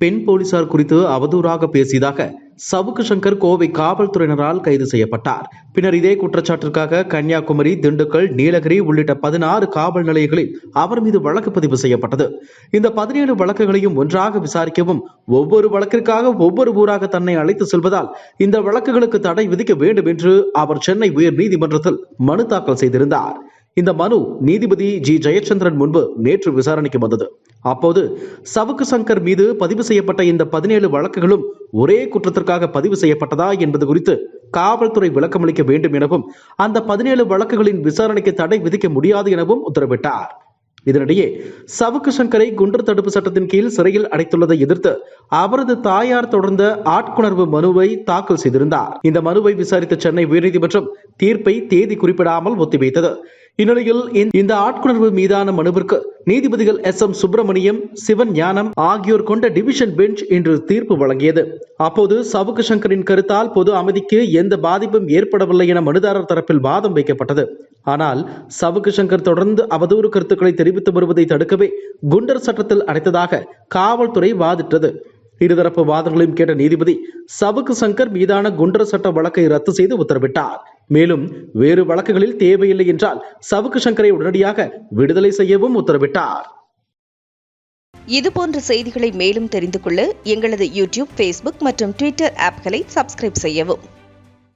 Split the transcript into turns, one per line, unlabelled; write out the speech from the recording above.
பெண் போலீசார் குறித்து அவதூறாக பேசியதாக சவுக்கு சங்கர் கோவை காவல்துறையினரால் கைது செய்யப்பட்டார். பின்னர் இதே குற்றச்சாட்டிற்காக கன்னியாகுமரி, திண்டுக்கல், நீலகிரி உள்ளிட்ட 16 காவல் நிலையங்களில் அவர் மீது வழக்கு பதிவு செய்யப்பட்டது. இந்த 17 வழக்குகளையும் ஒன்றாக விசாரிக்கவும், ஒவ்வொரு வழக்கிற்காக ஒவ்வொரு ஊராக தன்னை அழைத்து செல்வதால் இந்த வழக்குகளுக்கு தடை விதிக்க வேண்டும் என்று அவர் சென்னை உயர் நீதிமன்றத்தில் மனு தாக்கல் செய்திருந்தார். இந்த மனு நீதிபதி ஜி ஜெயச்சந்திரன் முன்பு நேற்று விசாரணைக்கு வந்தது. அப்போது சவுக்கு சங்கர் மீது பதிவு செய்யப்பட்ட இந்த 17 வழக்குகளும் ஒரே குற்றத்திற்காக பதிவு செய்யப்பட்டதா என்பது குறித்து காவல்துறை விளக்கமளிக்க வேண்டும் எனவும், அந்த 17 வழக்குகளின் விசாரணைக்கு தடை விதிக்க முடியாது எனவும் உத்தரவிட்டார். இதனிடையே சவுக்கு சங்கரை குண்டர் தடுப்பு சட்டத்தின் கீழ் சிறையில் அடைத்துள்ளதை எதிர்த்து அவரது தாயார் தொடர்ந்த ஆட்கொணர்வு மனுவை தாக்கல் செய்திருந்தார். இந்த மனுவை விசாரித்த சென்னை உயர்நீதிமன்றம் தீர்ப்பை தேதி குறிப்பிடாமல் ஒத்திவைத்தது. இந்நிலையில் இந்த ஆட்கொணர்வு மீதான மனுவிற்கு நீதிபதிகள் SM சுப்பிரமணியம், சிவன் ஞானம் ஆகியோர் கொண்ட டிவிஷன் பெஞ்ச் இன்று தீர்ப்பு வழங்கியது. அப்போது சவுக்கு சங்கரின் கருத்தால் பொது அமைதிக்கு எந்த பாதிப்பும் ஏற்படவில்லை என மனுதாரர் தரப்பில் வாதம் வைக்கப்பட்டது. ஆனால் சவுக்கு சங்கர் தொடர்ந்து அவதூறு கருத்துக்களை தெரிவித்து வருவதை தடுக்கவே குண்டர் சட்டத்தில் அடைத்ததாக காவல்துறை வாதிட்டது. இருதரப்பு வாதங்களையும் கேட்ட நீதிபதி சவுக்கு சங்கர் மீதான குண்டர் சட்ட வழக்கை ரத்து செய்து உத்தரவிட்டார். மேலும் வேறு வழக்குகளில் தேவையில்லை என்றால் சவுக்கு சங்கரை உடனடியாக விடுதலை செய்யவும் உத்தரவிட்டார்.
இதுபோன்ற செய்திகளை மேலும் தெரிந்து கொள்ள எங்களது யூடியூப், Facebook மற்றும் Twitter ஆப்களை சப்ஸ்கிரைப் செய்யவும்.